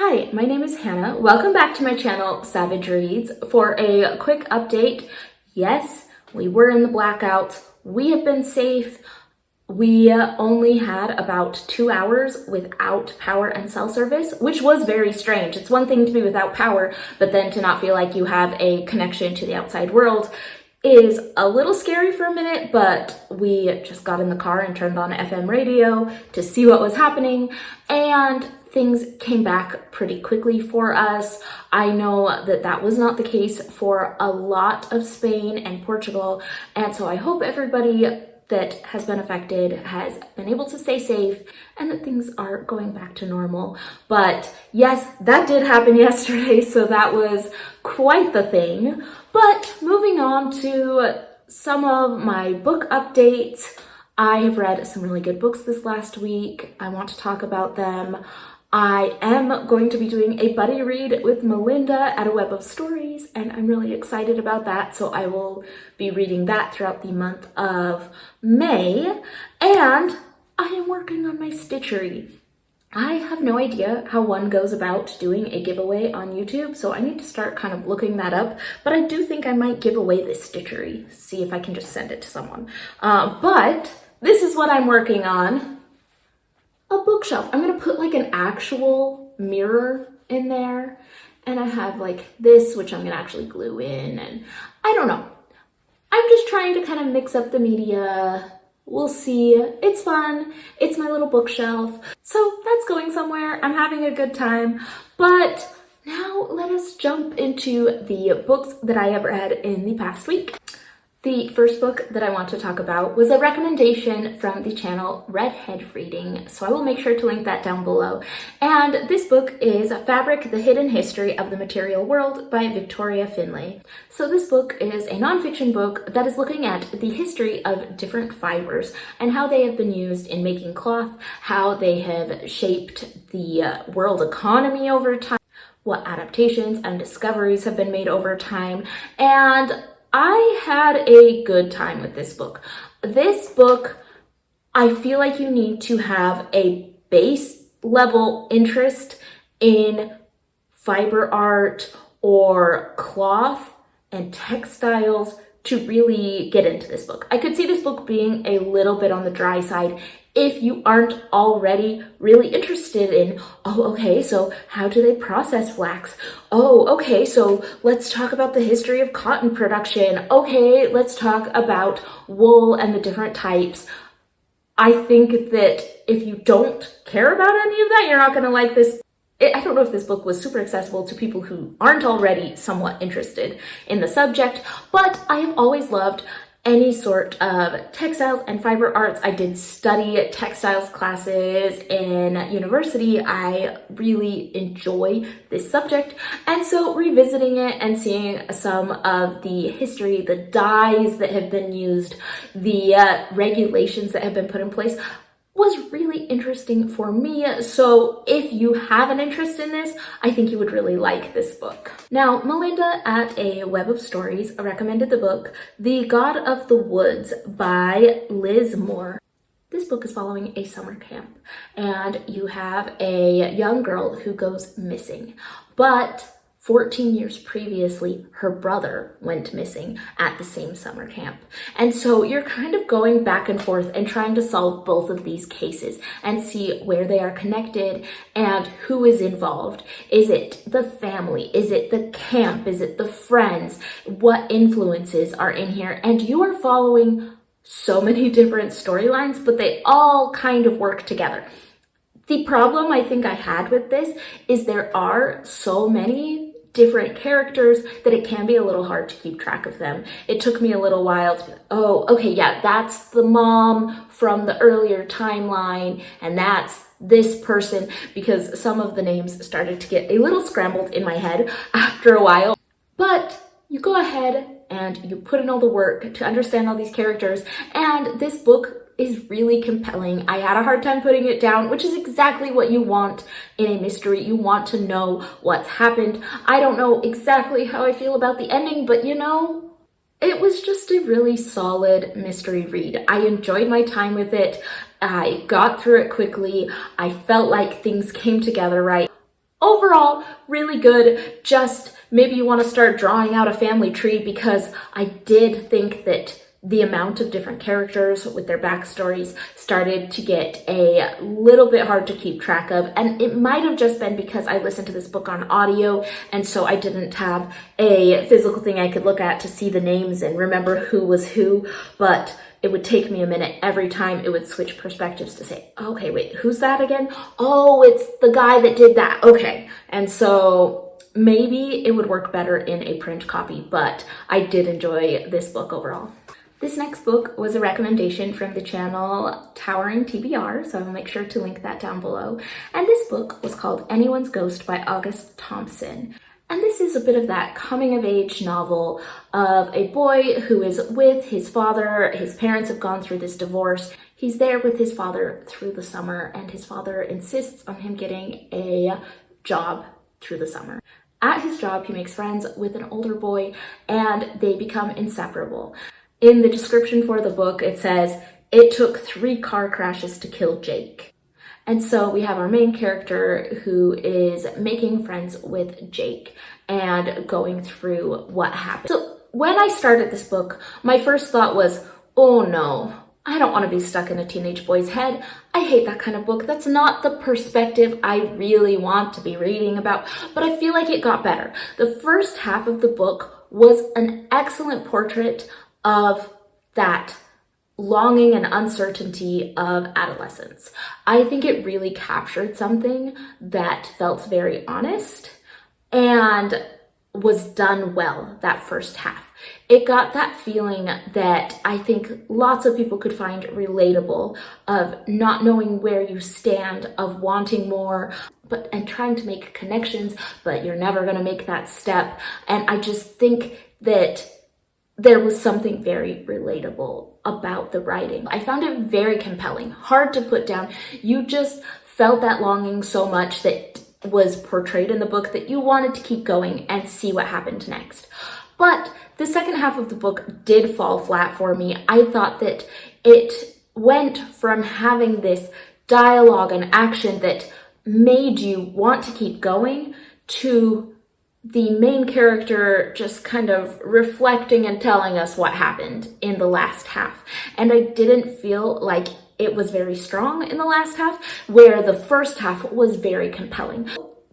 Hi, my name is Hannah. Welcome back to my channel, Savage Reads. For a quick update, yes, we were in the blackouts. We have been safe. We only had about 2 hours without power and cell service, which was very strange. It's one thing to be without power, but then to not feel like you have a connection to the outside world is a little scary for a minute, but we just got in the car and turned on FM radio to see what was happening, and things came back pretty quickly for us. I know that that was not the case for a lot of Spain and Portugal, and so I hope everybody that has been affected has been able to stay safe and that things are going back to normal. But yes, that did happen yesterday, so that was quite the thing. But moving on to some of my book updates. I have read some really good books this last week. I want to talk about them. I am going to be doing a buddy read with Melinda at a Web of Stories, and I'm really excited about that. So I will be reading that throughout the month of May. And I am working on my Stitchery. I have no idea how one goes about doing a giveaway on YouTube, so I need to start kind of looking that up. But I do think I might give away this Stitchery, see if I can just send it to someone. But this is what I'm working on. A bookshelf. I'm gonna put like an actual mirror in there, and I have like this, which I'm gonna actually glue in, and I don't know. I'm just trying to kind of mix up the media. We'll see. It's fun. It's my little bookshelf. So that's going somewhere. I'm having a good time. But now let us jump into the books that I have read in the past week. The first book that I want to talk about was a recommendation from the channel Redhead Reading, so I will make sure to link that down below. And this book is Fabric: The Hidden History of the Material World by Victoria Finlay. So this book is a nonfiction book that is looking at the history of different fibers and how they have been used in making cloth, how they have shaped the world economy over time, what adaptations and discoveries have been made over time, and I had a good time with this book. This book, I feel like you need to have a base level interest in fiber art or cloth and textiles to really get into this book. I could see this book being a little bit on the dry side if you aren't already really interested in, oh, okay, so how do they process flax? Oh, okay, so let's talk about the history of cotton production. Okay, let's talk about wool and the different types. I think that if you don't care about any of that, you're not gonna like this. I don't know if this book was super accessible to people who aren't already somewhat interested in the subject, but I have always loved any sort of textiles and fiber arts. I did study textiles classes in university. I really enjoy this subject. And so revisiting it and seeing some of the history, the dyes that have been used, the regulations that have been put in place was really interesting for me. So if you have an interest in this, I think you would really like this book. Now, Melinda at a Web of Stories recommended the book The God of the Woods by Liz Moore. This book is following a summer camp, and you have a young girl who goes missing, but 14 years previously, her brother went missing at the same summer camp. And so you're kind of going back and forth and trying to solve both of these cases and see where they are connected and who is involved. Is it the family? Is it the camp? Is it the friends? What influences are in here? And you are following so many different storylines, but they all kind of work together. The problem I think I had with this is there are so many different characters that it can be a little hard to keep track of them. It took me a little while to be like, oh, okay, yeah, that's the mom from the earlier timeline, and that's this person, because some of the names started to get a little scrambled in my head after a while. But you go ahead and you put in all the work to understand all these characters, and this book is really compelling. I had a hard time putting it down, which is exactly what you want in a mystery. You want to know what's happened. I don't know exactly how I feel about the ending, but you know, it was just a really solid mystery read. I enjoyed my time with it. I got through it quickly. I felt like things came together right. Overall, really good. Just maybe you want to start drawing out a family tree, because I did think that the amount of different characters with their backstories started to get a little bit hard to keep track of. And it might have just been because I listened to this book on audio, and so I didn't have a physical thing I could look at to see the names and remember who was who. But it would take me a minute every time it would switch perspectives to say, okay, wait, who's that again? Oh, it's the guy that did that. Okay. And so maybe it would work better in a print copy, but I did enjoy this book overall. This next book was a recommendation from the channel Towering TBR, so I'll make sure to link that down below. And this book was called Anyone's Ghost by August Thompson. And this is a bit of that coming-of-age novel of a boy who is with his father. His parents have gone through this divorce. He's there with his father through the summer, and his father insists on him getting a job through the summer. At his job, he makes friends with an older boy, and they become inseparable. In the description for the book, it says, "It took 3 car crashes to kill Jake." And so we have our main character who is making friends with Jake and going through what happened. So when I started this book, my first thought was, oh no, I don't want to be stuck in a teenage boy's head. I hate that kind of book. That's not the perspective I really want to be reading about. But I feel like it got better. The first half of the book was an excellent portrait of that longing and uncertainty of adolescence. I think it really captured something that felt very honest and was done well, that first half. It got that feeling that I think lots of people could find relatable, of not knowing where you stand, of wanting more, and trying to make connections, but you're never going to make that step. And I just think that there was something very relatable about the writing. I found it very compelling, hard to put down. You just felt that longing so much that was portrayed in the book that you wanted to keep going and see what happened next. But the second half of the book did fall flat for me. I thought that it went from having this dialogue and action that made you want to keep going to the main character just kind of reflecting and telling us what happened in the last half. And I didn't feel like it was very strong in the last half, where the first half was very compelling.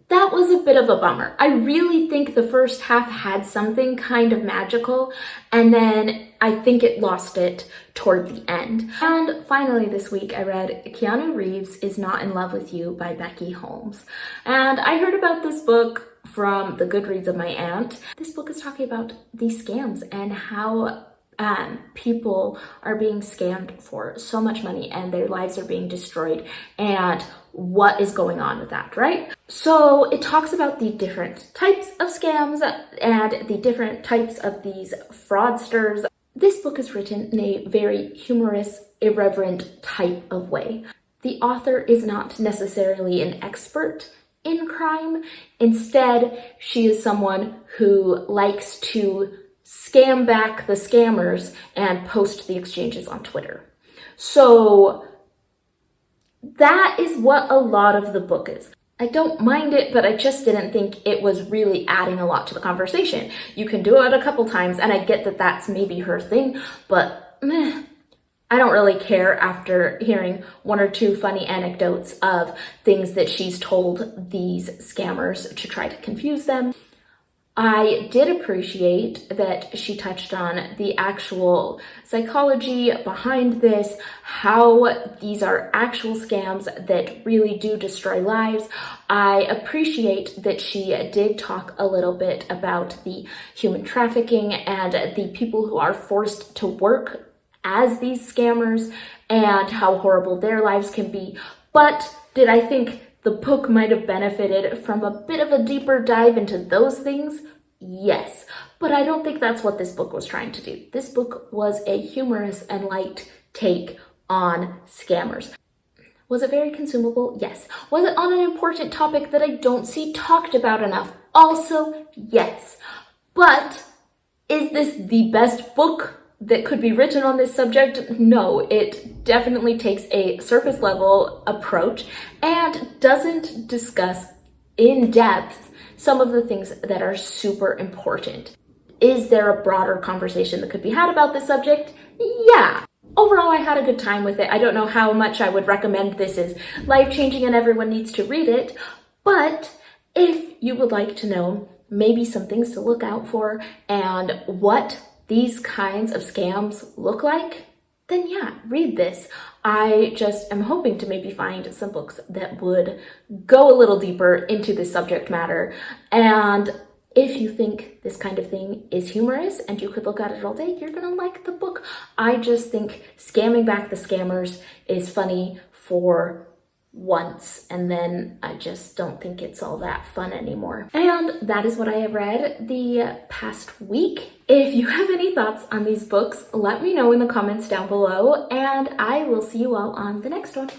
That was a bit of a bummer. I really think the first half had something kind of magical, and then I think it lost it toward the end. And finally this week I read Keanu Reeves Is Not in Love with You by Becky Holmes. And I heard about this book from the Goodreads of my aunt. This book is talking about these scams and how people are being scammed for so much money and their lives are being destroyed, and what is going on with that, right? So it talks about the different types of scams and the different types of these fraudsters. This book is written in a very humorous, irreverent type of way. The author is not necessarily an expert in crime. Instead, she is someone who likes to scam back the scammers and post the exchanges on Twitter. So that is what a lot of the book is. I don't mind it, but I just didn't think it was really adding a lot to the conversation. You can do it a couple times, and I get that that's maybe her thing, but I don't really care after hearing 1 or 2 funny anecdotes of things that she's told these scammers to try to confuse them. I did appreciate that she touched on the actual psychology behind this, how these are actual scams that really do destroy lives. I appreciate that she did talk a little bit about the human trafficking and the people who are forced to work as these scammers and how horrible their lives can be. But did I think the book might have benefited from a bit of a deeper dive into those things? Yes, but I don't think that's what this book was trying to do. This book was a humorous and light take on scammers. Was it very consumable? Yes. Was it on an important topic that I don't see talked about enough? Also, yes. But is this the best book that could be written on this subject? No, it definitely takes a surface level approach and doesn't discuss in depth some of the things that are super important. Is there a broader conversation that could be had about this subject? Yeah. Overall, I had a good time with it. I don't know how much I would recommend this is life-changing and everyone needs to read it, but if you would like to know maybe some things to look out for and what these kinds of scams look like, then yeah, read this. I just am hoping to maybe find some books that would go a little deeper into this subject matter. And if you think this kind of thing is humorous and you could look at it all day, you're gonna like the book. I just think scamming back the scammers is funny for once, and then I just don't think it's all that fun anymore. And that is what I have read the past week. If you have any thoughts on these books, let me know in the comments down below, and I will see you all on the next one.